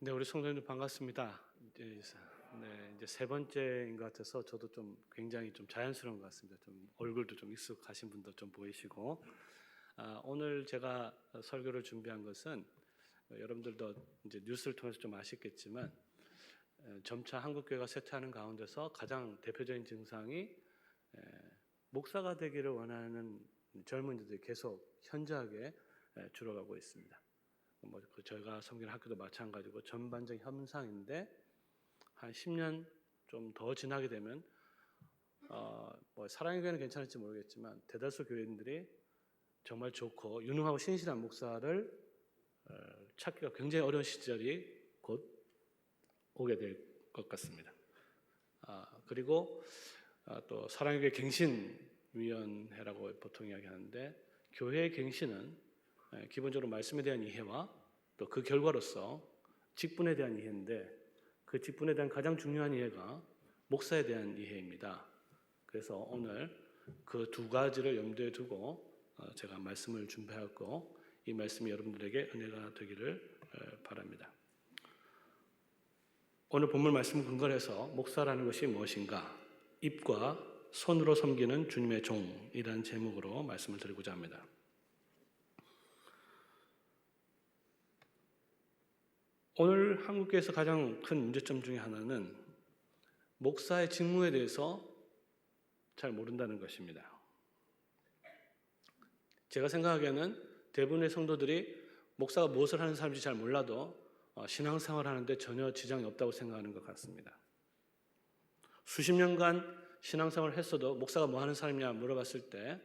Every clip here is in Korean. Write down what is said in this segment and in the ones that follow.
네, 우리 성도님들 반갑습니다. 이제 세 번째인 것 같아서 저도 좀 굉장히 좀 자연스러운 것 같습니다. 좀 얼굴도 좀 익숙하신 분도 좀 보이시고, 오늘 제가 설교를 준비한 것은 여러분들도 이제 뉴스를 통해서 좀 아시겠지만 점차 한국교회가 쇠퇴하는 가운데서 가장 대표적인 증상이 목사가 되기를 원하는 젊은이들이 계속 현저하게 줄어가고 있습니다. 저희가 섬기는 학교도 마찬가지고 전반적인 현상인데 한 10년 좀 더 지나게 되면 사랑의 교회는 괜찮을지 모르겠지만 대다수 교인들이 정말 좋고 유능하고 신실한 목사를 찾기가 굉장히 어려운 시절이 곧 오게 될 것 같습니다. 그리고 또 사랑의 교회 갱신위원회라고 보통 이야기하는데, 교회의 갱신은 기본적으로 말씀에 대한 이해와 또 그 결과로서 직분에 대한 이해인데, 그 직분에 대한 가장 중요한 이해가 목사에 대한 이해입니다. 그래서 오늘 그 두 가지를 염두에 두고 제가 말씀을 준비하고 이 말씀이 여러분들에게 은혜가 되기를 바랍니다. 오늘 본문 말씀 근거로 해서 목사라는 것이 무엇인가, 입과 손으로 섬기는 주님의 종이라는 제목으로 말씀을 드리고자 합니다. 오늘 한국교회에서 가장 큰 문제점 중에 하나는 목사의 직무에 대해서 잘 모른다는 것입니다. 제가 생각하기에는 대부분의 성도들이 목사가 무엇을 하는 사람인지 잘 몰라도 신앙생활 하는데 전혀 지장이 없다고 생각하는 것 같습니다. 수십 년간 신앙생활을 했어도 목사가 뭐 하는 사람이냐 물어봤을 때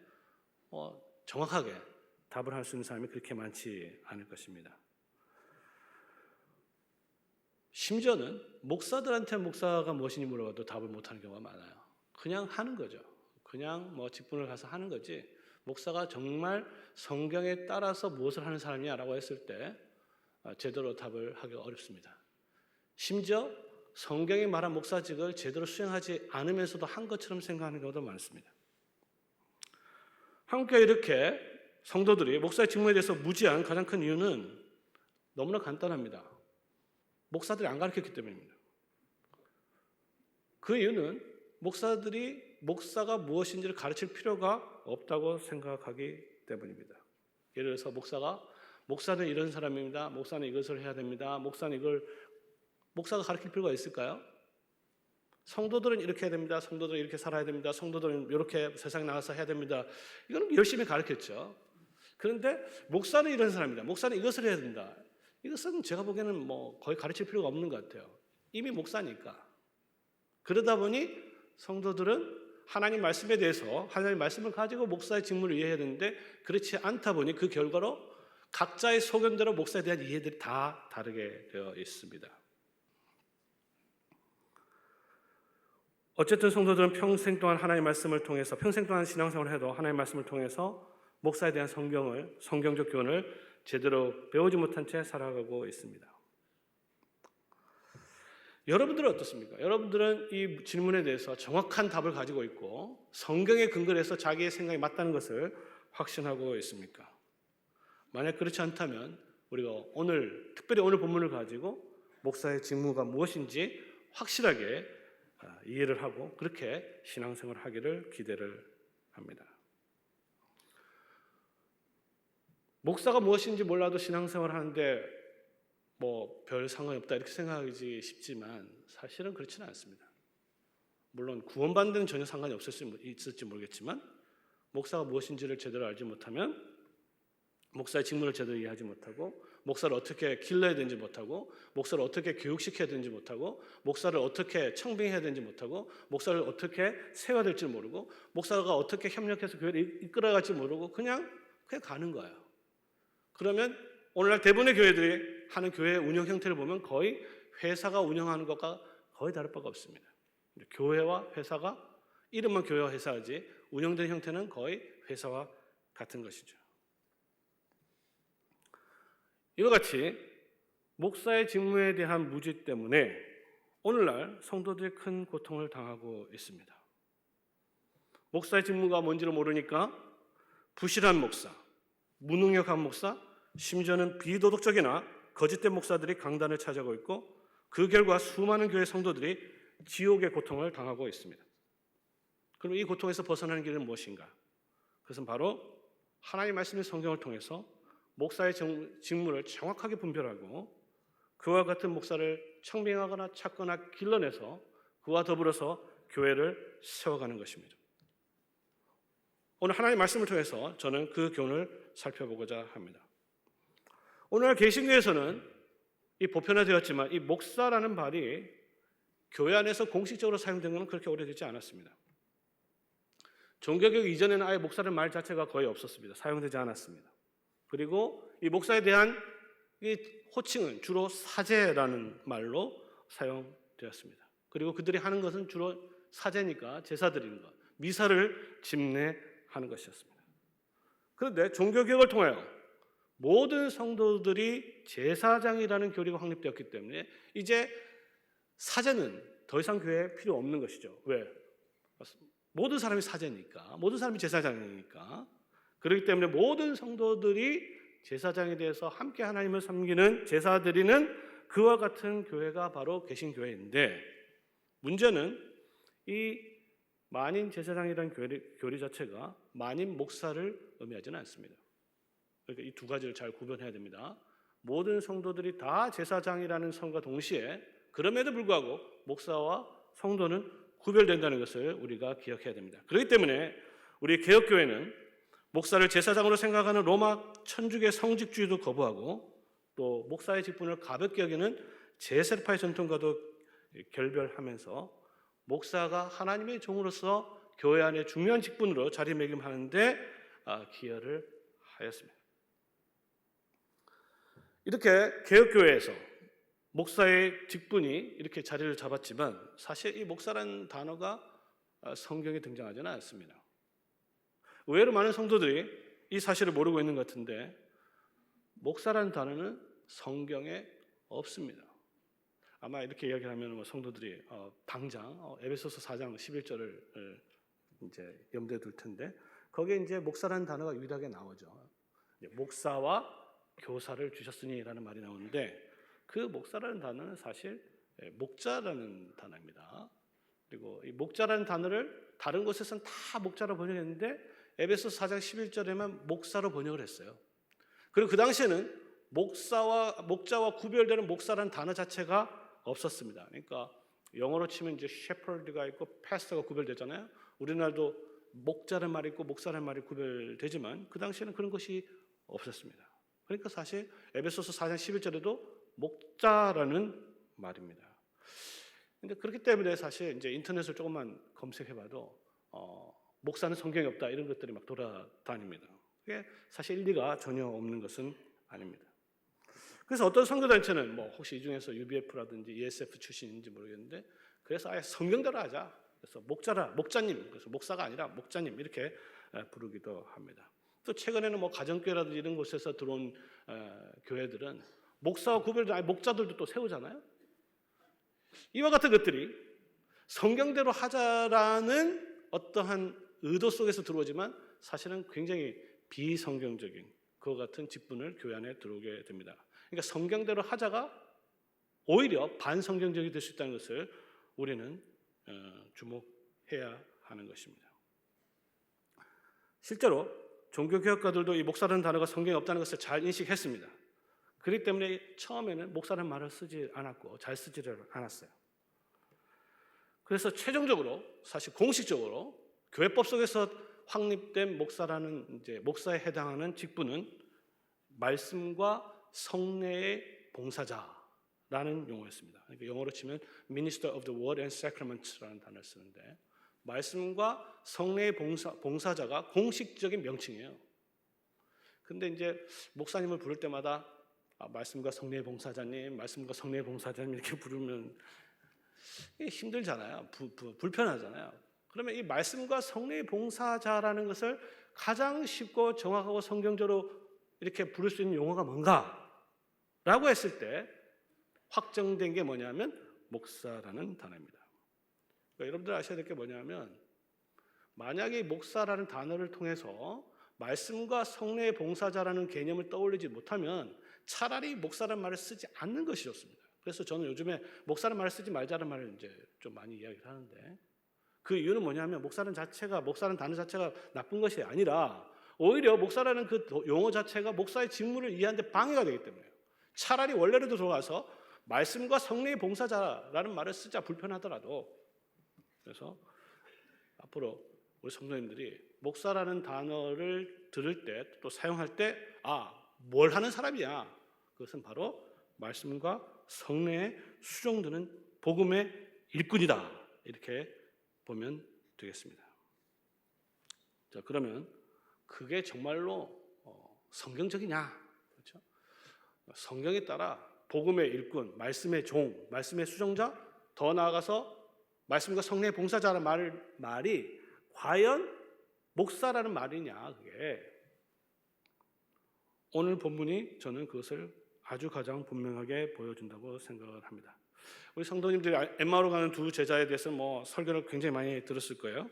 정확하게 답을 할 수 있는 사람이 그렇게 많지 않을 것입니다. 심지어는 목사들한테 목사가 무엇인지 물어봐도 답을 못하는 경우가 많아요. 그냥 하는 거죠. 그냥 직분을 가서 하는 거지, 목사가 정말 성경에 따라서 무엇을 하는 사람이냐라고 했을 때 제대로 답을 하기가 어렵습니다. 심지어 성경이 말한 목사직을 제대로 수행하지 않으면서도 한 것처럼 생각하는 경우도 많습니다. 한국교회 이렇게 성도들이 목사의 직무에 대해서 무지한 가장 큰 이유는 너무나 간단합니다. 목사들이 안 가르쳤기 때문입니다. 그 이유는 목사들이 목사가 무엇인지를 가르칠 필요가 없다고 생각하기 때문입니다. 예를 들어서 목사는 이런 사람입니다. 목사는 이것을 해야 됩니다. 목사가 가르칠 필요가 있을까요? 성도들은 이렇게 해야 됩니다. 성도들은 이렇게 살아야 됩니다. 성도들은 이렇게 세상에 나가서 해야 됩니다. 이거는 열심히 가르쳤죠. 그런데 목사는 이런 사람입니다. 목사는 이것을 해야 된다. 이것은 제가 보기에는 거의 가르칠 필요가 없는 것 같아요. 이미 목사니까. 그러다 보니 성도들은 하나님 말씀에 대해서 하나님 말씀을 가지고 목사의 직무를 이해해야 되는데, 그렇지 않다 보니 그 결과로 각자의 소견대로 목사에 대한 이해들이 다 다르게 되어 있습니다. 어쨌든 성도들은 평생 동안 하나님의 말씀을 통해서, 평생 동안 신앙생활을 해도 하나님의 말씀을 통해서 목사에 대한 성경적 교훈을 제대로 배우지 못한 채 살아가고 있습니다. 여러분들은 어떻습니까? 여러분들은 이 질문에 대해서 정확한 답을 가지고 있고 성경에 근거를 해서 자기의 생각이 맞다는 것을 확신하고 있습니까? 만약 그렇지 않다면 우리가 특별히 오늘 본문을 가지고 목사의 직무가 무엇인지 확실하게 이해를 하고 그렇게 신앙생활을 하기를 기대를 합니다. 목사가 무엇인지 몰라도 신앙생활을 하는데 별 상관이 없다 이렇게 생각하기 쉽지만 사실은 그렇지는 않습니다. 물론 구원받는 데는 전혀 상관이 있을지 모르겠지만 목사가 무엇인지를 제대로 알지 못하면 목사의 직무를 제대로 이해하지 못하고, 목사를 어떻게 길러야 되는지 못하고, 목사를 어떻게 교육시켜야 되는지 못하고, 목사를 어떻게 청빙해야 되는지 못하고, 목사를 어떻게 세워야 될지 모르고, 목사가 어떻게 협력해서 교회를 이끌어갈지 모르고 그냥 가는 거예요. 그러면 오늘날 대부분의 교회들이 하는 교회 운영 형태를 보면 거의 회사가 운영하는 것과 거의 다를 바가 없습니다. 교회와 회사가, 이름만 교회와 회사지 운영된 형태는 거의 회사와 같은 것이죠. 이와 같이 목사의 직무에 대한 무지 때문에 오늘날 성도들이 큰 고통을 당하고 있습니다. 목사의 직무가 뭔지를 모르니까 부실한 목사, 무능력한 목사, 심지어는 비도덕적이나 거짓된 목사들이 강단을 차지하고 있고 그 결과 수많은 교회 성도들이 지옥의 고통을 당하고 있습니다. 그럼 이 고통에서 벗어나는 길은 무엇인가? 그것은 바로 하나님의 말씀인 성경을 통해서 목사의 직무를 정확하게 분별하고 그와 같은 목사를 청빙하거나 찾거나 길러내서 그와 더불어서 교회를 세워가는 것입니다. 오늘 하나님의 말씀을 통해서 저는 그 교훈을 살펴보고자 합니다. 오늘 개신교에서는 이 보편화되었지만 이 목사라는 말이 교회 안에서 공식적으로 사용된 것은 그렇게 오래되지 않았습니다. 종교개혁 이전에는 아예 목사라는 말 자체가 거의 없었습니다. 사용되지 않았습니다. 그리고 이 목사에 대한 이 호칭은 주로 사제라는 말로 사용되었습니다. 그리고 그들이 하는 것은 주로 사제니까 제사 드리는 것, 미사를 집례하는 것이었습니다. 그런데 종교개혁을 통하여 모든 성도들이 제사장이라는 교리가 확립되었기 때문에 이제 사제는 더 이상 교회에 필요 없는 것이죠. 왜? 모든 사람이 사제니까, 모든 사람이 제사장이니까. 그렇기 때문에 모든 성도들이 제사장에 대해서 함께 하나님을 섬기는 제사 드리는 그와 같은 교회가 바로 개신교회인데 문제는 이 만인 제사장이라는 교리 자체가 만인 목사를 의미하지는 않습니다. 그러니까 이 두 가지를 잘 구분해야 됩니다. 모든 성도들이 다 제사장이라는 성과 동시에 그럼에도 불구하고 목사와 성도는 구별된다는 것을 우리가 기억해야 됩니다. 그렇기 때문에 우리 개혁교회는 목사를 제사장으로 생각하는 로마 천주교 성직주의도 거부하고 또 목사의 직분을 가볍게 여기는 제세파의 전통과도 결별하면서 목사가 하나님의 종으로서 교회 안에 중요한 직분으로 자리매김하는데 기여를 하였습니다. 이렇게 개혁교회에서 목사의 직분이 이렇게 자리를 잡았지만 사실 이 목사라는 단어가 성경에 등장하지는 않습니다. 의외로 많은 성도들이 이 사실을 모르고 있는 것 같은데 목사라는 단어는 성경에 없습니다. 아마 이렇게 이야기를 하면 성도들이 당장 에베소서 4장 11절을 이제 염두에 둘 텐데 거기에 이제 목사라는 단어가 유일하게 나오죠. 목사와 교사를 주셨으니라는 말이 나오는데 그 목사라는 단어는 사실 목자라는 단어입니다. 그리고 이 목자라는 단어를 다른 곳에서는 다 목자로 번역했는데 에베소서 4장 11절에만 목사로 번역을 했어요. 그리고 그 당시에는 목자와 구별되는 목사라는 단어 자체가 없었습니다. 그러니까 영어로 치면 이제 shepherd가 있고 pastor가 구별되잖아요. 우리나라도 목자라는 말이 있고 목사라는 말이 구별되지만 그 당시에는 그런 것이 없었습니다. 그러니까 사실 에베소서 4장 11절에도 목자라는 말입니다. 근데 그렇기 때문에 사실 이제 인터넷을 조금만 검색해봐도 목사는 성경에 없다 이런 것들이 막 돌아다닙니다. 그게 사실 일리가 전혀 없는 것은 아닙니다. 그래서 어떤 선교단체는 뭐 혹시 이 중에서 UBF라든지 ESF 출신인지 모르겠는데 그래서 아예 성경대로 하자. 그래서 목자님, 그래서 목사가 아니라 목자님 이렇게 부르기도 합니다. 또 최근에는 뭐 가정교회라든지 이런 곳에서 들어온 교회들은 목사와 구별된 목자들도 또 세우잖아요. 이와 같은 것들이 성경대로 하자라는 어떠한 의도 속에서 들어오지만 사실은 굉장히 비성경적인 그와 같은 직분을 교회 안에 들어오게 됩니다. 그러니까 성경대로 하자가 오히려 반성경적이 될 수 있다는 것을 우리는 주목해야 하는 것입니다. 실제로 종교개혁가들도 이 목사라는 단어가 성경에 없다는 것을 잘 인식했습니다. 그렇기 때문에 처음에는 목사라는 말을 쓰지 않았고 잘 쓰지를 않았어요. 그래서 최종적으로 사실 공식적으로 교회법 속에서 확립된 목사라는 이제 목사에 해당하는 직분은 말씀과 성례의 봉사자라는 용어였습니다. 그러니까 영어로 치면 Minister of the Word and Sacraments라는 단어를 쓰는데 말씀과 성례의 봉사자가 공식적인 명칭이에요. 근데 이제 목사님을 부를 때마다 말씀과 성례의 봉사자님, 말씀과 성례의 봉사자님 이렇게 부르면 힘들잖아요. 불편하잖아요. 그러면 이 말씀과 성례의 봉사자라는 것을 가장 쉽고 정확하고 성경적으로 이렇게 부를 수 있는 용어가 뭔가? 라고 했을 때 확정된 게 뭐냐면 목사라는 단어입니다. 그러니까 여러분들 아셔야 될 게 뭐냐면 만약에 목사라는 단어를 통해서 말씀과 성례의 봉사자라는 개념을 떠올리지 못하면 차라리 목사라는 말을 쓰지 않는 것이 좋습니다. 그래서 저는 요즘에 목사라는 말을 쓰지 말자는 말을 이제 좀 많이 이야기를 하는데, 그 이유는 뭐냐면 목사라는 단어 자체가 나쁜 것이 아니라 오히려 목사라는 그 용어 자체가 목사의 직무를 이해하는 데 방해가 되기 때문에요. 차라리 원래로 들어가서 말씀과 성령의 봉사자라는 말을 쓰자, 불편하더라도. 그래서 앞으로 우리 성도님들이 목사라는 단어를 들을 때, 또 사용할 때, 뭘 하는 사람이야? 그것은 바로 말씀과 성령에 수종드는 복음의 일꾼이다, 이렇게 보면 되겠습니다. 자, 그러면 그게 정말로 성경적이냐? 그렇죠? 성경에 따라 복음의 일꾼, 말씀의 종, 말씀의 수종자, 더 나아가서 말씀과 성령의 봉사자라는 말이 과연 목사라는 말이냐? 그게 오늘 본문이 저는 그것을 아주 가장 분명하게 보여준다고 생각을 합니다. 우리 성도님들이 엠마오로 가는 두 제자에 대해서는 설교를 굉장히 많이 들었을 거예요.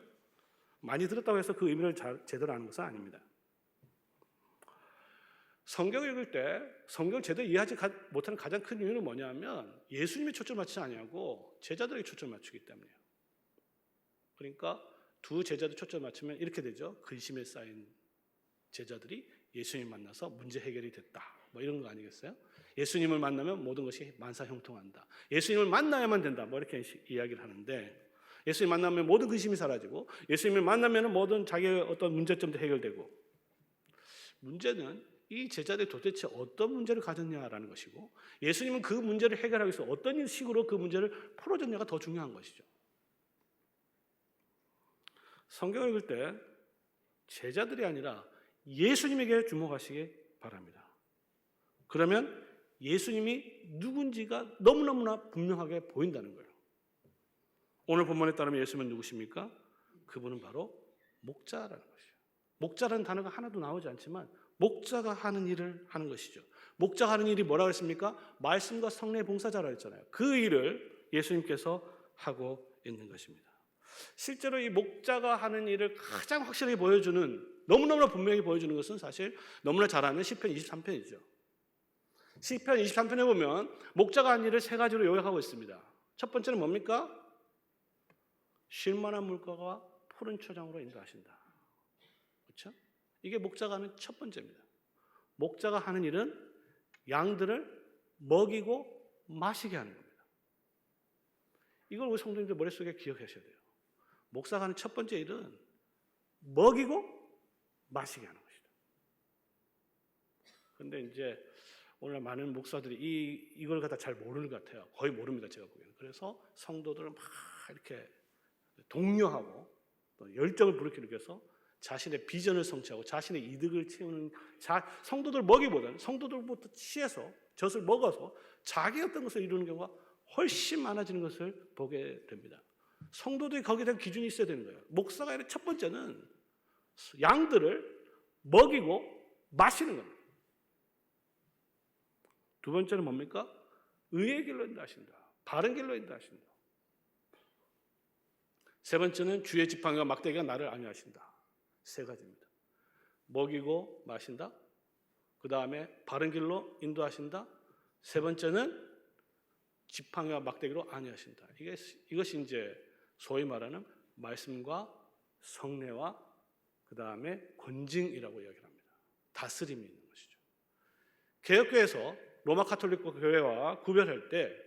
많이 들었다고 해서 그 의미를 제대로 아는 것은 아닙니다. 성경 읽을 때 성경 제대로 이해하지 못하는 가장 큰 이유는 뭐냐면 예수님이 초점을 맞추지 아니하고 제자들에게 초점을 맞추기 때문이에요. 그러니까 두 제자들 초점을 맞추면 이렇게 되죠. 근심에 쌓인 제자들이 예수님 만나서 문제 해결이 됐다, 이런 거 아니겠어요? 예수님을 만나면 모든 것이 만사형통한다, 예수님을 만나야만 된다, 이렇게 이야기를 하는데, 예수님 만나면 모든 근심이 사라지고 예수님을 만나면 모든 자기의 어떤 문제점도 해결되고, 문제는 이 제자들이 도대체 어떤 문제를 가졌냐라는 것이고, 예수님은 그 문제를 해결하기 위해서 어떤 식으로 그 문제를 풀어줬냐가 더 중요한 것이죠. 성경을 읽을 때 제자들이 아니라 예수님에게 주목하시기 바랍니다. 그러면 예수님이 누군지가 너무너무나 분명하게 보인다는 거예요. 오늘 본문에 따르면 예수님은 누구십니까? 그분은 바로 목자라는 것이죠. 목자라는 단어가 하나도 나오지 않지만 목자가 하는 일을 하는 것이죠. 목자가 하는 일이 뭐라고 했습니까? 말씀과 성령의 봉사자라고 했잖아요. 그 일을 예수님께서 하고 있는 것입니다. 실제로 이 목자가 하는 일을 가장 확실하게 보여주는, 너무너무나 분명히 보여주는 것은 사실 너무나 잘 아는 시편 23편이죠. 시편 23편에 보면 목자가 한 일을 세 가지로 요약하고 있습니다. 첫 번째는 뭡니까? 쉴만한 물가와 푸른 초장으로 인도하신다. 그렇죠? 이게 목자가 하는 첫 번째입니다. 목자가 하는 일은 양들을 먹이고 마시게 하는 겁니다. 이걸 우리 성도님들 머릿속에 기억하셔야 돼요. 목사가 하는 첫 번째 일은 먹이고 마시게 하는 것이다. 그런데 이제 오늘 많은 목사들이 이걸 갖다 잘 모르는 것 같아요. 거의 모릅니다, 제가 보기에는. 그래서 성도들을 막 이렇게 독려하고 또 열정을 불러일으키기 위해서 자신의 비전을 성취하고 자신의 이득을 채우는, 성도들 먹이보다는 성도들부터 취해서 젖을 먹어서 자기 어떤 것을 이루는 경우가 훨씬 많아지는 것을 보게 됩니다. 성도들이 거기에 대한 기준이 있어야 되는 거예요. 목사가 아니라 첫 번째는 양들을 먹이고 마시는 겁니다. 두 번째는 뭡니까? 의의 길로 인도하신다, 바른 길로 인도하신다. 세 번째는 주의 지팡이와 막대기가 나를 안위하신다. 세 가지입니다. 먹이고 마신다, 그 다음에 바른 길로 인도하신다, 세 번째는 지팡이와 막대기로 안위하신다. 이것이 이제 소위 말하는 말씀과 성례와 그 다음에 권징이라고 이야기를 합니다. 다스림이 있는 것이죠. 개혁교회에서 로마 카톨릭 교회와 구별할 때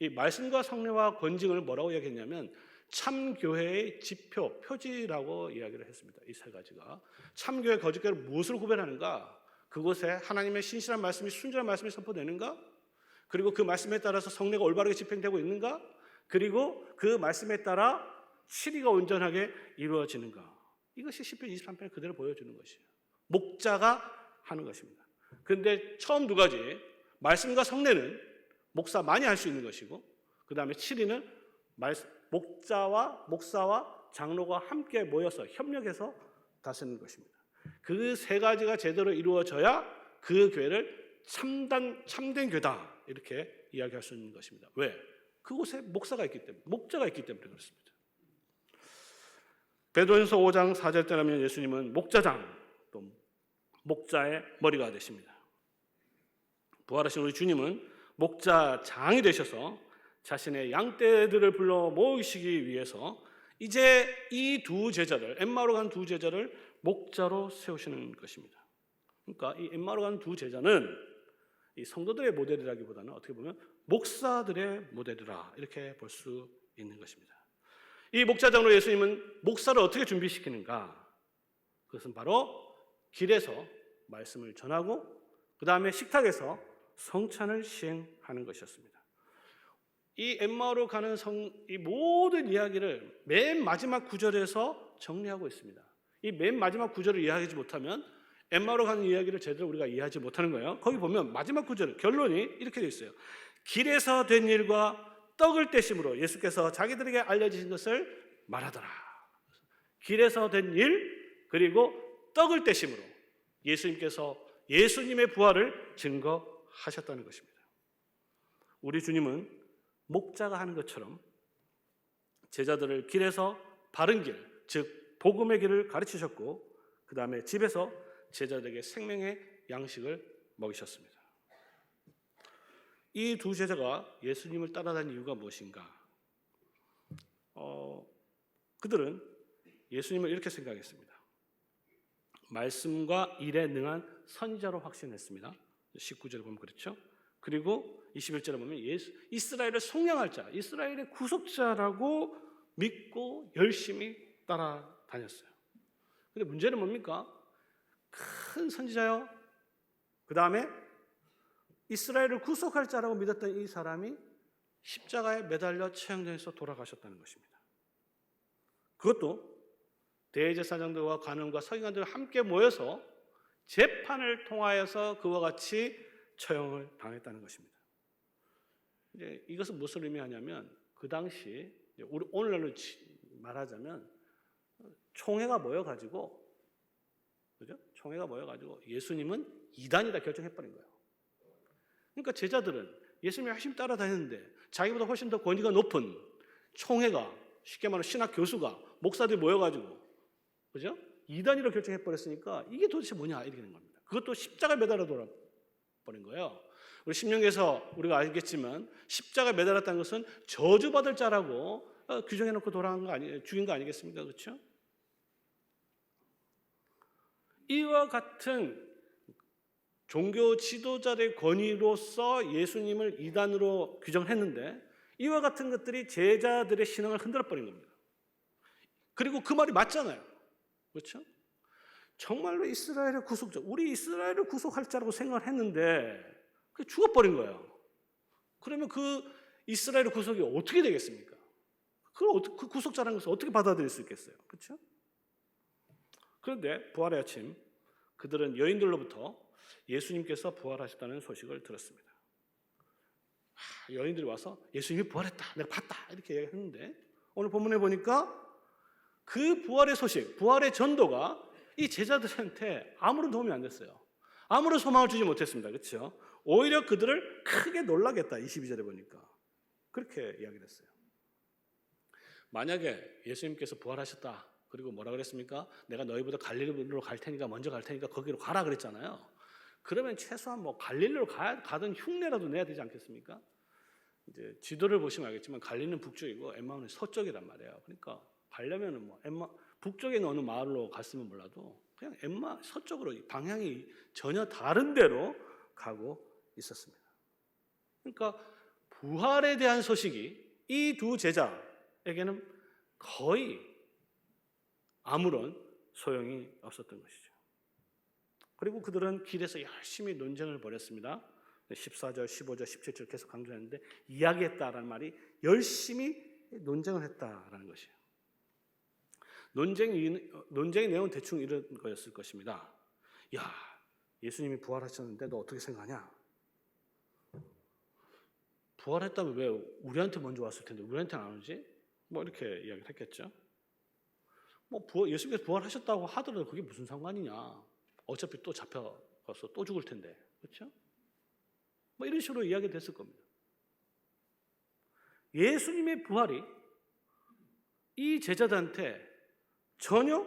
이 말씀과 성례와 권징을 뭐라고 이야기했냐면 참교회의 지표, 표지라고 이야기를 했습니다. 이 세 가지가. 참교회, 거짓교회를 무엇으로 구별하는가? 그곳에 하나님의 신실한 말씀이, 순전한 말씀이 선포되는가? 그리고 그 말씀에 따라서 성례가 올바르게 집행되고 있는가? 그리고 그 말씀에 따라 치리가 온전하게 이루어지는가? 이것이 시편 23편에 그대로 보여주는 것이에요. 목자가 하는 것입니다. 그런데 처음 두 가지, 말씀과 성례는 목사만이 할 수 있는 것이고, 그 다음에 치리는 목사와 장로가 함께 모여서 협력해서 다스리는 것입니다. 그 세 가지가 제대로 이루어져야 그 교회를 참된 교회다, 이렇게 이야기할 수 있는 것입니다. 왜? 그곳에 목사가 있기 때문에, 목자가 있기 때문에 그렇습니다. 베드로전서 5장 4절 때 하면 예수님은 목자장, 또 목자의 머리가 되십니다. 부활하신 우리 주님은 목자장이 되셔서 자신의 양떼들을 불러 모으시기 위해서 이제 이 두 제자를, 엠마오로 간 두 제자를 목자로 세우시는 것입니다. 그러니까 이 엠마오로 간 두 제자는 이 성도들의 모델이라기보다는 어떻게 보면 목사들의 모델이라 이렇게 볼 수 있는 것입니다. 이 목자장으로 예수님은 목사를 어떻게 준비시키는가? 그것은 바로 길에서 말씀을 전하고 그 다음에 식탁에서 성찬을 시행하는 것이었습니다. 이 엠마오로 가는 이 모든 이야기를 맨 마지막 구절에서 정리하고 있습니다. 이 맨 마지막 구절을 이해하지 못하면 엠마오로 가는 이야기를 제대로 우리가 이해하지 못하는 거예요. 거기 보면 마지막 구절 결론이 이렇게 되어 있어요. 길에서 된 일과 떡을 떼심으로 예수께서 자기들에게 알려주신 것을 말하더라. 길에서 된 일 그리고 떡을 떼심으로 예수님께서 예수님의 부활을 증거하셨다는 것입니다. 우리 주님은 목자가 하는 것처럼 제자들을 길에서 바른 길, 즉 복음의 길을 가르치셨고 그 다음에 집에서 제자들에게 생명의 양식을 먹이셨습니다. 이 두 제자가 예수님을 따라다닌 이유가 무엇인가? 그들은 예수님을 이렇게 생각했습니다. 말씀과 일에 능한 선지자로 확신했습니다. 19절에 보면 그렇죠. 그리고 21절에 보면 이스라엘을 속량할 자, 이스라엘의 구속자라고 믿고 열심히 따라다녔어요. 근데 문제는 뭡니까? 큰 선지자요. 그 다음에 이스라엘을 구속할 자라고 믿었던 이 사람이 십자가에 매달려 처형돼서 돌아가셨다는 것입니다. 그것도 대제사장들과 관원과 서기관들과 함께 모여서 재판을 통하여서 그와 같이 처형을 당했다는 것입니다. 이제 이것은 무엇을 의미하냐면 그 당시 오늘날로 말하자면 총회가 모여가지고 그죠? 총회가 모여가지고 예수님은 이단이다 결정해버린 거예요. 그러니까 제자들은 예수님이 열심히 따라다녔는데 자기보다 훨씬 더 권위가 높은 총회가 쉽게 말하면 신학 교수가 목사들이 모여가지고 그죠? 이단이로 결정해버렸으니까 이게 도대체 뭐냐 이렇게 되는 겁니다. 그것도 십자가에 매달아 돌아버린 거예요. 우리 신명기에서 우리가 알겠지만 십자가에 매달았다는 것은 저주받을 자라고 규정해놓고 돌아간 거 죽인 거 아니겠습니까? 그렇죠? 이와 같은 종교 지도자들의 권위로서 예수님을 이단으로 규정했는데 이와 같은 것들이 제자들의 신앙을 흔들어버린 겁니다. 그리고 그 말이 맞잖아요. 그렇죠? 정말로 이스라엘의 구속자, 우리 이스라엘을 구속할 자라고 생각을 했는데 죽어버린 거예요. 그러면 그 이스라엘의 구속이 어떻게 되겠습니까? 그 구속자라는 것을 어떻게 받아들일 수 있겠어요? 그렇죠? 그런데 부활의 아침 그들은 여인들로부터 예수님께서 부활하셨다는 소식을 들었습니다. 여인들이 와서 예수님이 부활했다, 내가 봤다 이렇게 얘기했는데 오늘 본문에 보니까 그 부활의 소식, 부활의 전도가 이 제자들한테 아무런 도움이 안 됐어요. 아무런 소망을 주지 못했습니다. 그렇죠? 오히려 그들을 크게 놀라겠다. 22절에 보니까 그렇게 이야기를 했어요. 만약에 예수님께서 부활하셨다. 그리고 뭐라 그랬습니까? 내가 너희보다 갈릴리로 갈 테니까 먼저 갈 테니까 거기로 가라 그랬잖아요. 그러면 최소한 뭐 갈릴리로 가든 흉내라도 내야 되지 않겠습니까? 이제 지도를 보시면 알겠지만 갈릴리는 북쪽이고 엠마오는 서쪽이란 말이에요. 그러니까 가려면은 뭐 북쪽에 있는 어느 마을로 갔으면 몰라도 그냥 서쪽으로 방향이 전혀 다른 데로 가고 있었습니다. 그러니까 부활에 대한 소식이 이 두 제자에게는 거의 아무런 소용이 없었던 것이죠. 그리고 그들은 길에서 열심히 논쟁을 벌였습니다. 14절, 15절, 17절 계속 강조했는데 이야기했다라는 말이 열심히 논쟁을 했다라는 것이에요. 논쟁의 내용은 대충 이런 거였을 것입니다. 야, 예수님이 부활하셨는데 너 어떻게 생각하냐? 부활했다면 왜 우리한테 먼저 왔을 텐데 우리한테는 안 오지? 뭐 이렇게 이야기를 했겠죠. 예수님께서 부활하셨다고 하더라도 그게 무슨 상관이냐? 어차피 또 잡혀가서 또 죽을 텐데, 그렇죠? 이런 식으로 이야기됐을 겁니다. 예수님의 부활이 이 제자들한테 전혀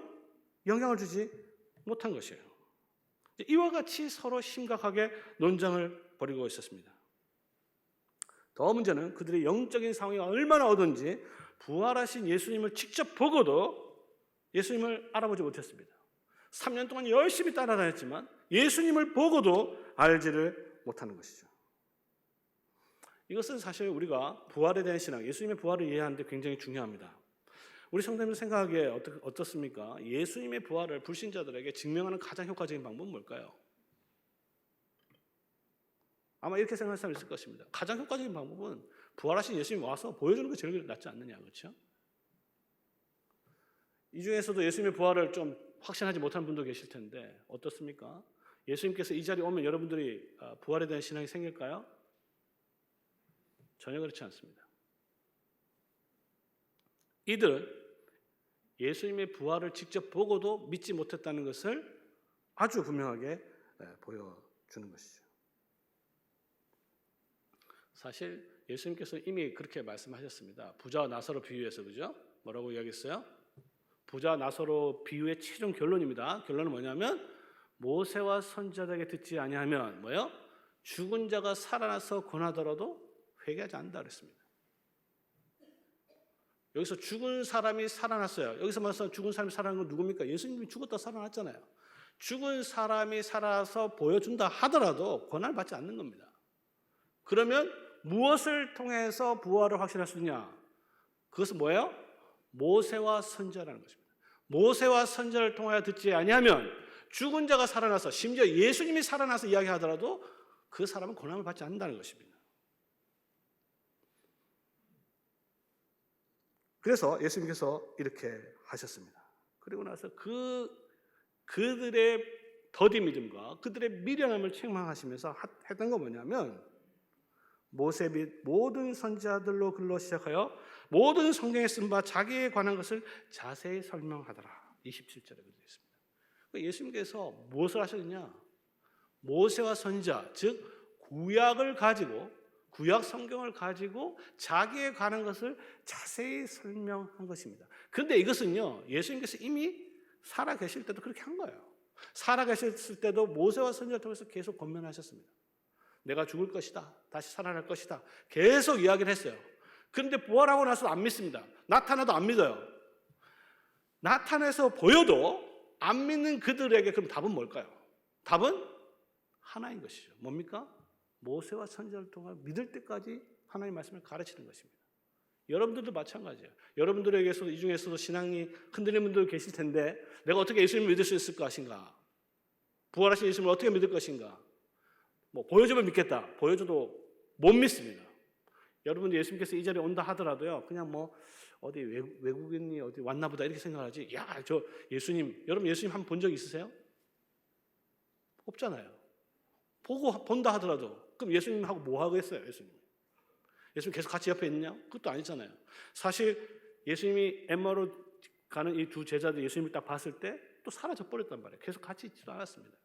영향을 주지 못한 것이에요. 이와 같이 서로 심각하게 논쟁을 버리고 있었습니다. 더 문제는 그들의 영적인 상황이 얼마나 어두운지 부활하신 예수님을 직접 보고도 예수님을 알아보지 못했습니다. 3년 동안 열심히 따라다녔지만 예수님을 보고도 알지를 못하는 것이죠. 이것은 사실 우리가 부활에 대한 신앙, 예수님의 부활을 이해하는데 굉장히 중요합니다. 우리 성도님들 생각하기에 어떻습니까? 예수님의 부활을 불신자들에게 증명하는 가장 효과적인 방법은 뭘까요? 아마 이렇게 생각할 사람이 있을 것입니다. 가장 효과적인 방법은 부활하신 예수님이 와서 보여주는 게 제일 낫지 않느냐, 그렇죠? 이 중에서도 예수님의 부활을 좀 확신하지 못하는 분도 계실 텐데 어떻습니까? 예수님께서 이 자리에 오면 여러분들이 부활에 대한 신앙이 생길까요? 전혀 그렇지 않습니다. 이들은 예수님의 부활을 직접 보고도 믿지 못했다는 것을 아주 분명하게 보여주는 것이죠. 사실 예수님께서 이미 그렇게 말씀하셨습니다. 부자와 나사로 비유해서, 그죠? 뭐라고 이야기했어요? 부자 나사로 비유의 최종 결론입니다. 결론은 뭐냐면 모세와 선지자에게 듣지 아니하면 뭐요? 죽은 자가 살아나서 권하더라도 회개하지 않는다 그랬습니다. 여기서 죽은 사람이 살아났어요. 여기서 말해서 죽은 사람이 살아난 건 누굽니까? 예수님이 죽었다 살아났잖아요. 죽은 사람이 살아서 보여준다 하더라도 권한을 받지 않는 겁니다. 그러면 무엇을 통해서 부활을 확신할 수 있냐? 그것은 뭐예요? 모세와 선지자라는 것입니다. 모세와 선지자를 통하여 듣지 아니하면 죽은 자가 살아나서 심지어 예수님이 살아나서 이야기하더라도 그 사람은 권한을 받지 않는다는 것입니다. 그래서 예수님께서 이렇게 하셨습니다. 그리고 나서 그들의 더디 믿음과 그들의 미련함을 책망하시면서 했던 건 뭐냐면 모세 및 모든 선지자들로 글로 시작하여 모든 성경에 쓴 바 자기에 관한 것을 자세히 설명하더라. 27절에 그렇게 되어 있습니다. 예수님께서 무엇을 하셨느냐? 모세와 선지자, 즉 구약을 가지고 구약 성경을 가지고 자기에 관한 것을 자세히 설명한 것입니다. 그런데 이것은요, 예수님께서 이미 살아계실 때도 그렇게 한 거예요. 살아계셨을 때도 모세와 선지자를 통해서 계속 권면하셨습니다. 내가 죽을 것이다. 다시 살아날 것이다. 계속 이야기를 했어요. 그런데 부활하고 나서 안 믿습니다. 나타나도 안 믿어요. 나타나서 보여도 안 믿는 그들에게 그럼 답은 뭘까요? 답은 하나인 것이죠. 뭡니까? 모세와 선지자를 통해 믿을 때까지 하나님의 말씀을 가르치는 것입니다. 여러분들도 마찬가지예요. 여러분들에게서도 이 중에서도 신앙이 흔들리는 분들 계실 텐데 내가 어떻게 예수님을 믿을 수 있을 것인가? 부활하신 예수님을 어떻게 믿을 것인가? 보여주면 믿겠다. 보여줘도 못 믿습니다. 여러분들 예수님께서 이 자리에 온다 하더라도요. 그냥 어디 외국인이 어디 왔나 보다 이렇게 생각하지. 야, 저 예수님, 여러분 예수님 한번 본 적 있으세요? 없잖아요. 본다 하더라도 그럼 예수님하고 뭐 하겠어요, 예수님? 예수님 계속 같이 옆에 있느냐? 그것도 아니잖아요. 사실 예수님이 엠마오로 가는 이 두 제자들 예수님을 딱 봤을 때 또 사라져 버렸단 말이에요. 계속 같이 있지도 않았습니다.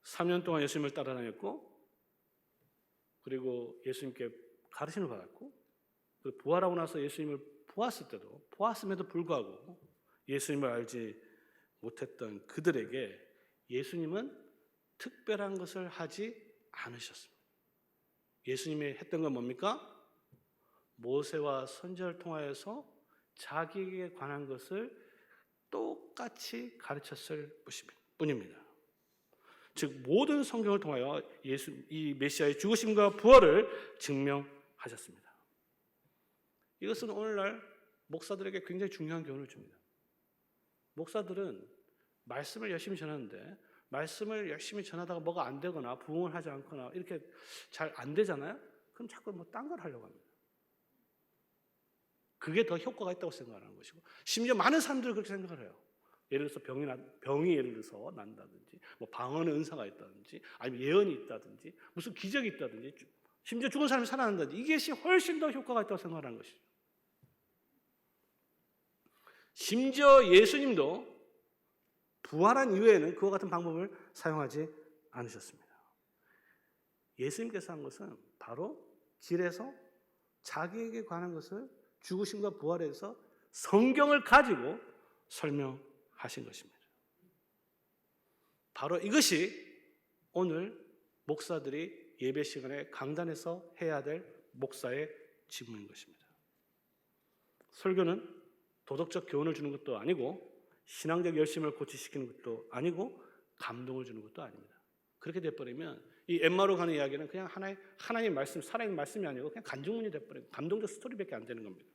(3년) 동안 예수님을 따라다녔고 그리고 예수님께 가르침을 받았고 그리고 부활하고 나서 예수님을 보았음에도 불구하고 예수님을 알지 못했던 그들에게 예수님은 특별한 것을 하지 않으셨습니다. 예수님이 했던 건 뭡니까? 모세와 선지자를 통하여서 자기에게 관한 것을 똑같이 가르쳤을 뿐입니다. 즉 모든 성경을 통하여 이 메시아의 죽으심과 부활을 증명하셨습니다. 이것은 오늘날 목사들에게 굉장히 중요한 교훈을 줍니다. 목사들은 말씀을 열심히 전하는데 말씀을 열심히 전하다가 뭐가 안 되거나 부응을 하지 않거나 이렇게 잘 안 되잖아요. 그럼 자꾸 딴 걸 하려고 합니다. 그게 더 효과가 있다고 생각하는 것이고 심지어 많은 사람들이 그렇게 생각을 해요. 예를 들어서 병이 예를 들어서 난다든지 방언의 은사가 있다든지 아니면 예언이 있다든지 무슨 기적이 있다든지 심지어 죽은 사람이 살아난다든지 이것이 훨씬 더 효과가 있다고 생각하는 것이죠. 심지어 예수님도 부활한 이후에는 그와 같은 방법을 사용하지 않으셨습니다. 예수님께서 한 것은 바로 길에서 자기에게 관한 것을 죽으심과 부활에서 성경을 가지고 설명하신 것입니다. 바로 이것이 오늘 목사들이 예배 시간에 강단에서 해야 될 목사의 직무인 것입니다. 설교는 도덕적 교훈을 주는 것도 아니고 신앙적 열심을 고취시키는 것도 아니고 감동을 주는 것도 아닙니다. 그렇게 돼버리면 이 엠마로 가는 이야기는 그냥 하나님 말씀, 살아있는 말씀이 아니고 그냥 간증문이 돼버리고 감동적 스토리밖에 안 되는 겁니다.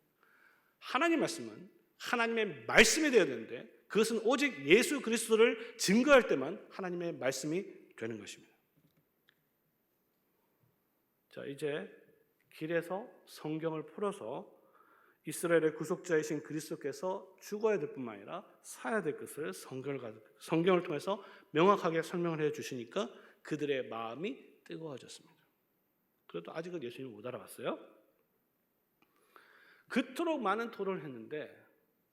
하나님 말씀은 하나님의 말씀이 되어야 되는데 그것은 오직 예수 그리스도를 증거할 때만 하나님의 말씀이 되는 것입니다. 자, 이제 길에서 성경을 풀어서 이스라엘의 구속자이신 그리스도께서 죽어야 될 뿐만 아니라 사야 될 것을 성경을 통해서 명확하게 설명을 해 주시니까 그들의 마음이 뜨거워졌습니다. 그래도 아직은 예수님을 못 알아봤어요. 그토록 많은 토론을 했는데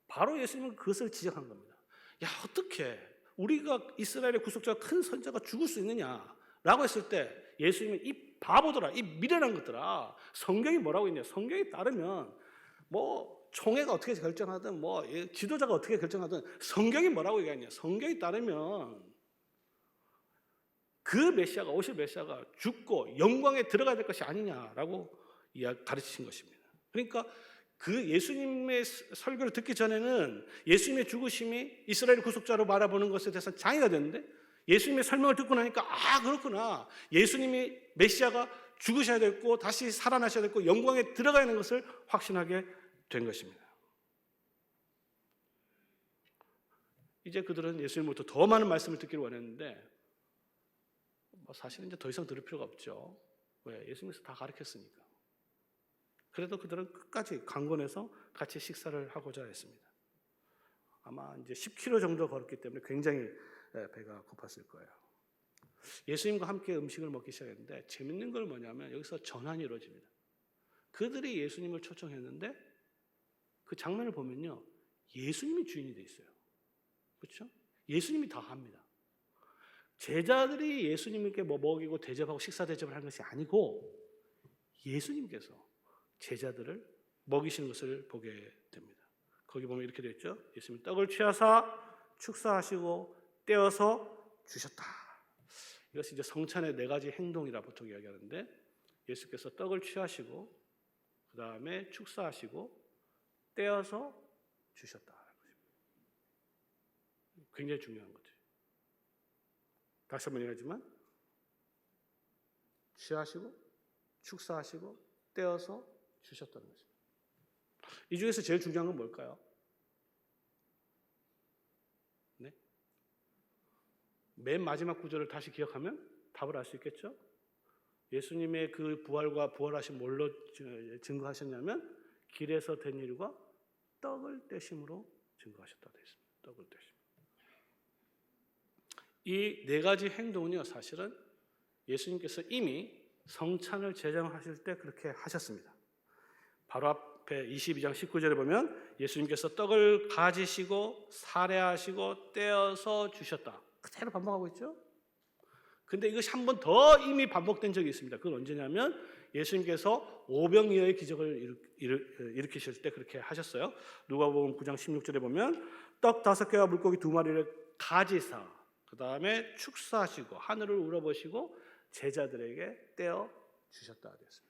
바로 예수님은 그것을 지적한 겁니다. 야, 어떻게 우리가 이스라엘의 구속자가 큰 선자가 죽을 수 있느냐라고 했을 때 예수님은 이 바보들아, 이 미련한 것들아, 성경이 뭐라고 있냐? 성경에 따르면 뭐 총회가 어떻게 결정하든 뭐 지도자가 어떻게 결정하든 성경이 뭐라고 얘기하냐? 성경에 따르면 그 메시아가 오실 메시아가 죽고 영광에 들어가야 될 것이 아니냐라고 가르치신 것입니다. 그러니까 그 예수님의 설교를 듣기 전에는 예수님의 죽으심이 이스라엘 구속자로 바라보는 것에 대해서 장애가 됐는데 예수님의 설명을 듣고 나니까 아, 그렇구나. 예수님이 메시아가 죽으셔야 됐고 다시 살아나셔야 됐고 영광에 들어가야 하는 것을 확신하게 된 것입니다. 이제 그들은 예수님으로부터 더 많은 말씀을 듣기를 원했는데 사실은 이제 더 이상 들을 필요가 없죠. 왜? 예수님께서 다 가르쳤으니까. 그래도 그들은 끝까지 강권해서 같이 식사를 하고자 했습니다. 아마 이제 10km 정도 걸었기 때문에 굉장히 배가 고팠을 거예요. 예수님과 함께 음식을 먹기 시작했는데 재밌는 건 뭐냐면 여기서 전환이 이루어집니다. 그들이 예수님을 초청했는데 그 장면을 보면요, 예수님이 주인이 돼 있어요. 그렇죠? 예수님이 다 합니다. 제자들이 예수님께 뭐 먹이고 대접하고 식사 대접을 하는 것이 아니고 예수님께서 제자들을 먹이시는 것을 보게 됩니다. 거기 보면 이렇게 되어 있죠. 예수님이 떡을 취하사 축사하시고 떼어서 주셨다. 이것이 이제 성찬의 4가지 행동이라 보통 이야기하는데 예수께서 떡을 취하시고 그 다음에 축사하시고 떼어서 주셨다. 굉장히 중요한 거죠. 다시 한번 얘기하지만 취하시고 축사하시고 떼어서 주셨다는 것입니다. 이 중에서 제일 중요한 건 뭘까요? 네? 맨 마지막 구절을 다시 기억하면 답을 알 수 있겠죠? 예수님의 그 부활과 부활하신 뭘로 증거하셨냐면 길에서 된 일과 떡을 떼심으로 증거하셨다고 되어 있습니다. 떡을 떼심. 이 4가지 행동은요, 사실은 예수님께서 이미 성찬을 제정하실 때 그렇게 하셨습니다. 바로 앞에 22장 19절에 보면 예수님께서 떡을 가지시고 살해하시고 떼어서 주셨다. 그대로 반복하고 있죠. 근데 이것이 한 번 더 이미 반복된 적이 있습니다. 그건 언제냐면 예수님께서 오병이어의 기적을 일으키실 때 그렇게 하셨어요. 누가복음 9장 16절에 보면 떡 5개와 물고기 2마리를 가지사 그 다음에 축사하시고 하늘을 우러보시고 제자들에게 떼어 주셨다 그랬습니다.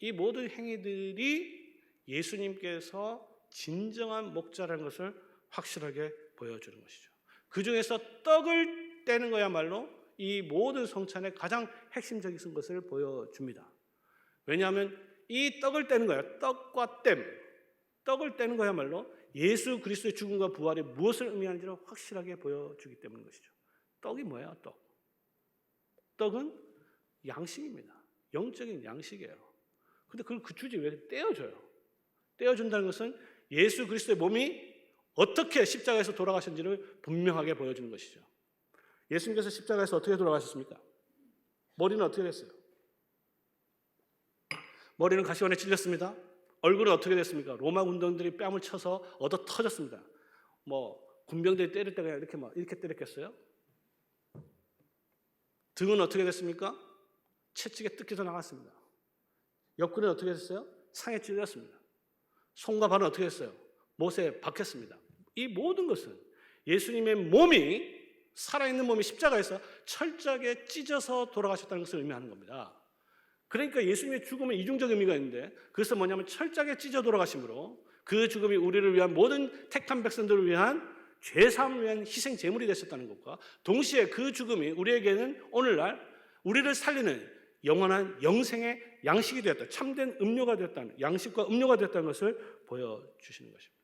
이 모든 행위들이 예수님께서 진정한 목자라는 것을 확실하게 보여주는 것이죠. 그 중에서 떡을 떼는 거야말로 이 모든 성찬의 가장 핵심적인 것을 보여줍니다. 왜냐하면 이 떡을 떼는 거예요. 떡과 땜. 떡을 떼는 거야말로 예수 그리스도의 죽음과 부활이 무엇을 의미하는지를 확실하게 보여주기 때문인 것이죠. 떡이 뭐예요? 떡. 떡은 양식입니다. 영적인 양식이에요. 근데 그걸 그 주지 왜 떼어줘요? 떼어준다는 것은 예수 그리스도의 몸이 어떻게 십자가에서 돌아가셨는지를 분명하게 보여주는 것이죠. 예수님께서 십자가에서 어떻게 돌아가셨습니까? 머리는 어떻게 됐어요? 머리는 가시관에 찔렸습니다. 얼굴은 어떻게 됐습니까? 로마 군병들이 뺨을 쳐서 얻어 터졌습니다. 뭐 군병들이 때릴 때 그냥 이렇게 때렸겠어요? 등은 어떻게 됐습니까? 채찍에 뜯겨서 나갔습니다. 옆구리는 어떻게 됐어요? 상에 찔렸습니다. 손과 발은 어떻게 됐어요? 못에 박혔습니다. 이 모든 것은 예수님의 몸이 살아있는 몸이 십자가에서 철저하게 찢어서 돌아가셨다는 것을 의미하는 겁니다. 그러니까 예수님의 죽음은 이중적 의미가 있는데, 그것은 뭐냐면 철저하게 찢어 돌아가심으로 그 죽음이 우리를 위한, 모든 택한 백성들을 위한 죄사함을 위한 희생 제물이 되셨다는 것과 동시에 그 죽음이 우리에게는 오늘날 우리를 살리는 영원한 영생의 양식이 되었다, 참된 음료가 되었다는, 양식과 음료가 되었다는 것을 보여주시는 것입니다.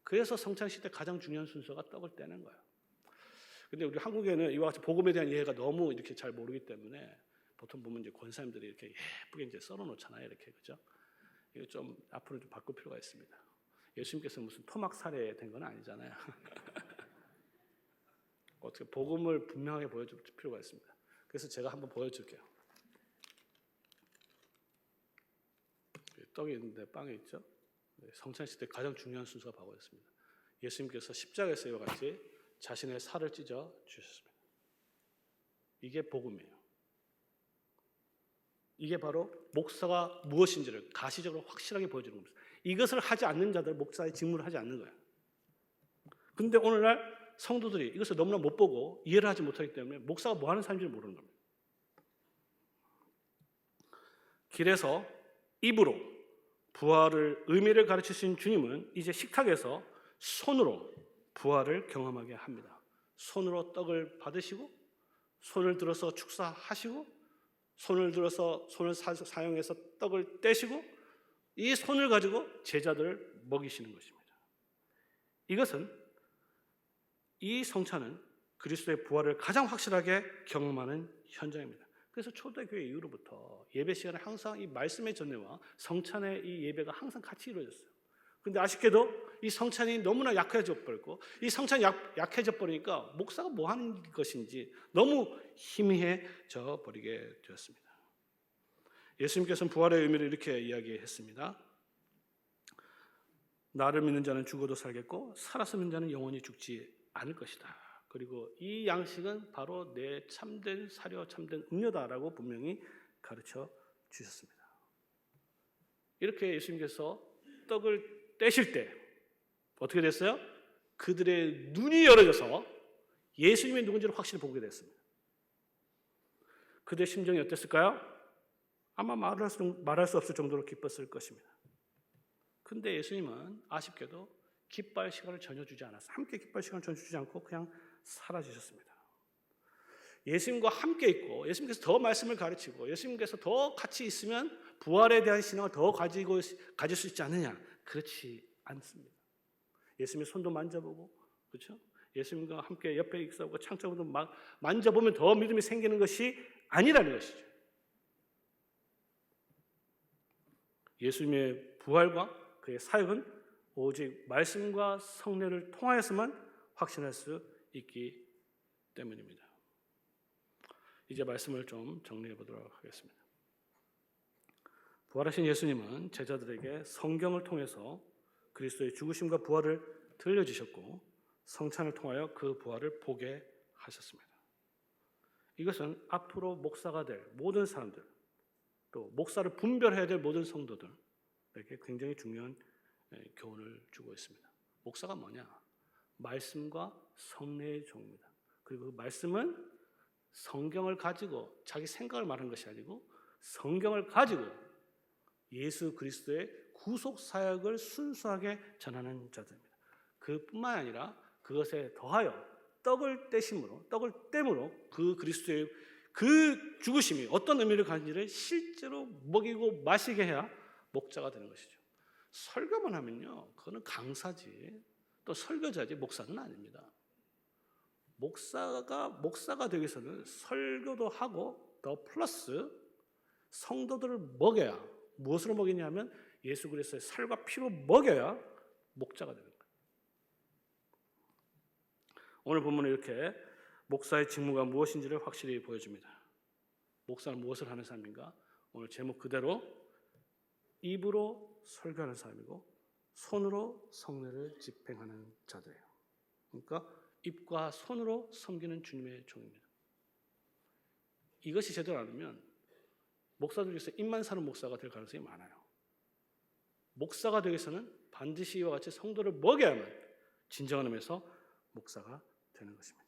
그래서 성찬식 때 가장 중요한 순서가 떡을 떼는 거예요. 근데 우리 한국에는 이와 같이 복음에 대한 이해가 너무 이렇게 잘 모르기 때문에 보통 보면 이제 권사님들이 이렇게 예쁘게 이제 썰어 놓잖아요, 이렇게. 그죠? 이거 좀 앞으로 좀 바꿀 필요가 있습니다. 예수님께서 무슨 토막 살해된 건 아니잖아요. 어떻게 복음을 분명하게 보여줄 필요가 있습니다. 그래서 제가 한번 보여줄게요. 떡이 있는데 빵이 있죠. 성찬식 때 가장 중요한 순서가 바로였습니다. 예수님께서 십자가에서 이와 같이 자신의 살을 찢어 주셨습니다. 이게 복음이에요. 이게 바로 목사가 무엇인지를 가시적으로 확실하게 보여주는 겁니다. 이것을 하지 않는 자들, 목사의 직무를 하지 않는 거예요. 그런데 오늘날 성도들이 이것을 너무나 못 보고 이해를 하지 못하기 때문에 목사가 뭐 하는 사람인지 모르는 겁니다. 길에서 입으로 부활을, 의미를 가르치신 주님은 이제 식탁에서 손으로 부활을 경험하게 합니다. 손으로 떡을 받으시고, 손을 들어서 축사하시고, 손을 들어서 손을 사용해서 떡을 떼시고, 이 손을 가지고 제자들을 먹이시는 것입니다. 이것은, 이 성찬은 그리스도의 부활을 가장 확실하게 경험하는 현장입니다. 그래서 초대교회 이후로부터 예배 시간에 항상 이 말씀의 전례와 성찬의 이 예배가 항상 같이 이루어졌어요. 그런데 아쉽게도 이 성찬이 너무나 약해져 버렸고, 이 성찬이 약해져 버리니까 목사가 뭐 하는 것인지 너무 희미해져 버리게 되었습니다. 예수님께서는 부활의 의미를 이렇게 이야기했습니다. 나를 믿는 자는 죽어도 살겠고 살아서 믿는 자는 영원히 죽지 않을 것이다. 그리고 이 양식은 바로 내 참된 사료, 참된 음료다라고 분명히 가르쳐 주셨습니다. 이렇게 예수님께서 떡을 떼실 때 어떻게 됐어요? 그들의 눈이 열어져서 예수님이 누군지를 확실히 보게 됐습니다. 그들의 심정이 어땠을까요? 아마 말할 수 없을 정도로 기뻤을 것입니다. 근데 예수님은 아쉽게도 기뻐할 시간을 전혀 주지 않았어요. 함께 기뻐할 시간을 전혀 주지 않고 그냥 사라지셨습니다. 예수님과 함께 있고 예수님께서 더 말씀을 가르치고 예수님께서 더 같이 있으면 부활에 대한 신앙을 더 가질 수 있지 않느냐? 그렇지 않습니다. 예수님의 손도 만져보고, 그렇죠? 예수님과 함께 옆에 있어보고 창자부도 만져보면 더 믿음이 생기는 것이 아니라는 것이죠. 예수님의 부활과 그의 사역은 오직 말씀과 성례를 통하여서만 확신할 수 있기 때문입니다. 이제 말씀을 좀 정리해 보도록 하겠습니다. 부활하신 예수님은 제자들에게 성경을 통해서 그리스도의 죽으심과 부활을 들려주셨고 성찬을 통하여 그 부활을 보게 하셨습니다. 이것은 앞으로 목사가 될 모든 사람들, 또 목사를 분별해야 될 모든 성도들에게 굉장히 중요한 교훈을 주고 있습니다. 목사가 뭐냐? 말씀과 성례의 종입니다. 그리고 그 말씀은 성경을 가지고 자기 생각을 말하는 것이 아니고 성경을 가지고 예수 그리스도의 구속 사역을 순수하게 전하는 자들입니다. 그뿐만 아니라 그것에 더하여 떡을 떼므로 그 그리스도의 그 죽으심이 어떤 의미를 가진지를 실제로 먹이고 마시게 해야 목자가 되는 것이죠. 설교만 하면요, 그거는 강사지, 또 설교자지 목사는 아닙니다. 목사가 되기 위해서는 설교도 하고 더 플러스 성도들을 먹여야, 무엇으로 먹이냐면 예수 그리스도의 살과 피로 먹여야 목자가 되는 거예요. 오늘 본문은 이렇게 목사의 직무가 무엇인지를 확실히 보여줍니다. 목사는 무엇을 하는 사람인가? 오늘 제목 그대로 입으로 설교하는 사람이고 손으로 성례를 집행하는 자들이에요. 그러니까 입과 손으로 섬기는 주님의 종입니다. 이것이 제대로 안 되면 목사들 중에서 입만 사는 목사가 될 가능성이 많아요. 목사가 되기 위해서는 반드시 이와 같이 성도를 먹여야만 진정한 의미에서 목사가 되는 것입니다.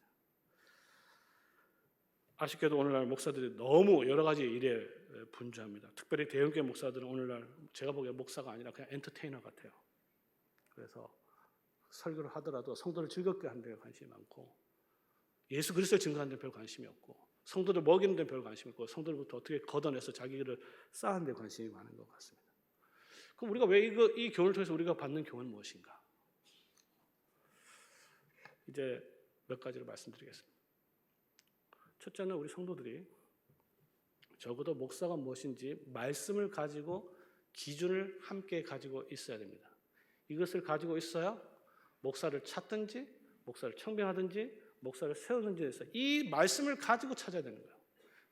아쉽게도 오늘날 목사들이 너무 여러 가지 일에 분주합니다. 특별히 대형교회 목사들은 오늘날 제가 보기에 목사가 아니라 그냥 엔터테이너 같아요. 그래서 설교를 하더라도 성도를 즐겁게 하는 데 관심이 많고, 예수 그리스도를 증거하는 데 별 관심이 없고, 성도들 먹이는 데 별 관심이 없고, 성도들부터 어떻게 걷어내서 자기를 쌓는 데 관심이 많은 것 같습니다. 그럼 우리가 왜 이 교훈을 통해서 우리가 받는 교훈은 무엇인가? 이제 몇 가지를 말씀드리겠습니다. 첫째는 우리 성도들이 적어도 목사가 무엇인지 말씀을 가지고 기준을 함께 가지고 있어야 됩니다. 이것을 가지고 있어야 목사를 찾든지 목사를 청빙하든지 목사를 세우든지 해서 이 말씀을 가지고 찾아야 되는 거예요.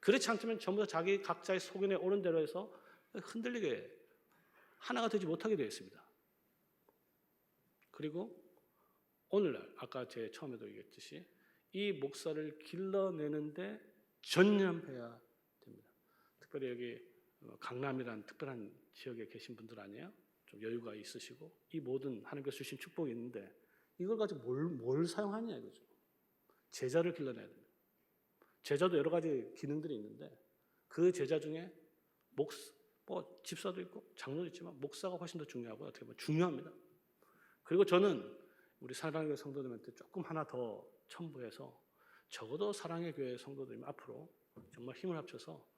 그렇지 않다면 전부 다 자기 각자의 소견에 오른 대로 해서 흔들리게 하나가 되지 못하게 되어 있습니다. 그리고 오늘날 아까 제 처음에도 얘기했듯이 이 목사를 길러내는데 전념해야 됩니다. 특별히 여기 강남이라는 특별한 지역에 계신 분들 아니에요? 좀 여유가 있으시고 이 모든 하나님께서 주신 축복이 있는데 이걸 가지고 뭘 사용하냐 이거죠. 제자를 길러내야 됩니다. 제자도 여러 가지 기능들이 있는데 그 제자 중에 집사도 있고 장로도 있지만 목사가 훨씬 더 중요하고 어떻게 보면 중요합니다. 그리고 저는 우리 사랑의 성도들한테 조금 하나 더 첨부해서 적어도 사랑의 교회 성도들이 앞으로 정말 힘을 합쳐서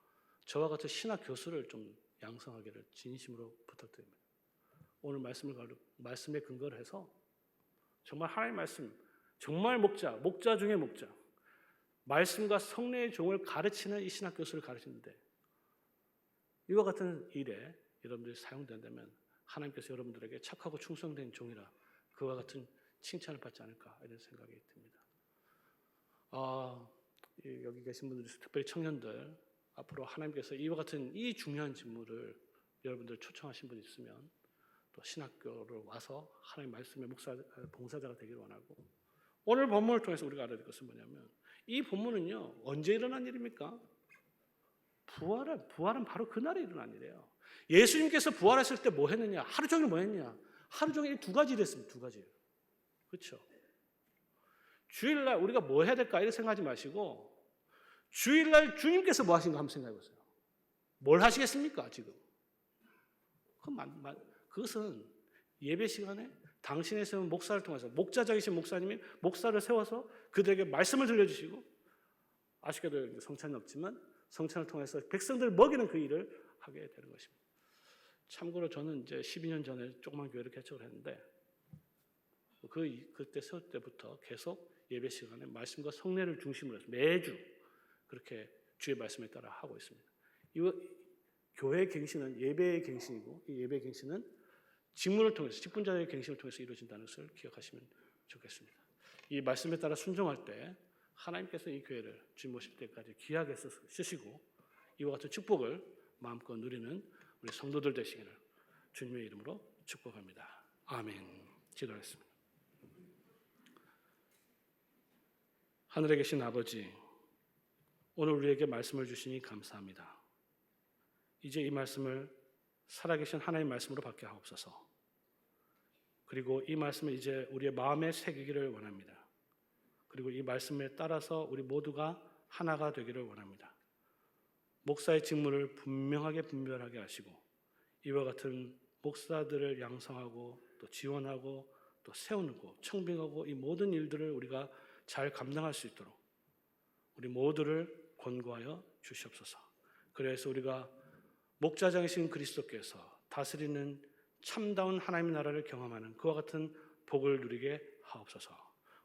저와 같은 신학 교수를 좀 양성하기를 진심으로 부탁드립니다. 오늘 말씀에 근거를 해서 정말 하나님의 말씀, 정말 목자 중에 목자, 말씀과 성령의 종을 가르치는 이 신학 교수를 가르치는데 이와 같은 일에 여러분들이 사용된다면 하나님께서 여러분들에게 착하고 충성된 종이라 그와 같은 칭찬을 받지 않을까 이런 생각이 듭니다. 여기 계신 분들, 특별히 청년들, 앞으로 하나님께서 이와 같은 이 중요한 직무를 여러분들 초청하신 분 있으면 또 신학교를 와서 하나님 말씀의 봉사자가 되기를 원하고, 오늘 본문을 통해서 우리가 알아야 될 것은 뭐냐면 이 본문은요 언제 일어난 일입니까? 부활은 바로 그날에 일어난 일이에요. 예수님께서 부활했을 때 뭐 했느냐? 하루 종일 뭐 했냐? 하루 종일 두 가지 일했습니다. 두 가지. 그렇죠? 주일날 우리가 뭐 해야 될까 이렇게 생각하지 마시고 주일날 주님께서 뭐 하신 거 한번 생각해 보세요. 뭘 하시겠습니까 지금? 그것은 예배 시간에 당신의 세운 목사를 통해서 목자적이신 목사님이 목사를 세워서 그들에게 말씀을 들려주시고, 아쉽게도 성찬이 없지만 성찬을 통해서 백성들을 먹이는 그 일을 하게 되는 것입니다. 참고로 저는 이제 12년 전에 조그만 교회를 개척을 했는데 그때 세울 때부터 계속 예배 시간에 말씀과 성례를 중심으로 해서 매주 그렇게 주의 말씀에 따라 하고 있습니다. 교회의 갱신은 예배의 갱신이고 이 예배의 갱신은 직분을 통해서 직분자의 갱신을 통해서 이루어진다는 것을 기억하시면 좋겠습니다. 이 말씀에 따라 순종할 때 하나님께서 이 교회를 주님 모실 때까지 귀하게 쓰시고 이와 같은 축복을 마음껏 누리는 우리 성도들 되시기를 주님의 이름으로 축복합니다. 아멘. 기도하겠습니다. 하늘에 계신 아버지, 오늘 우리에게 말씀을 주시니 감사합니다. 이제 이 말씀을 살아계신 하나님의 말씀으로 받게 하옵소서. 그리고 이 말씀을 이제 우리의 마음에 새기기를 원합니다. 그리고 이 말씀에 따라서 우리 모두가 하나가 되기를 원합니다. 목사의 직무를 분명하게 분별하게 하시고 이와 같은 목사들을 양성하고 또 지원하고 또 세우고 청빙하고 이 모든 일들을 우리가 잘 감당할 수 있도록 우리 모두를 권고하여 주시옵소서. 그래서 우리가 목자장이신 그리스도께서 다스리는 참다운 하나님의 나라를 경험하는 그와 같은 복을 누리게 하옵소서.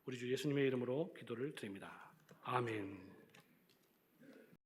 우리 주 예수님의 이름으로 기도를 드립니다. 아멘.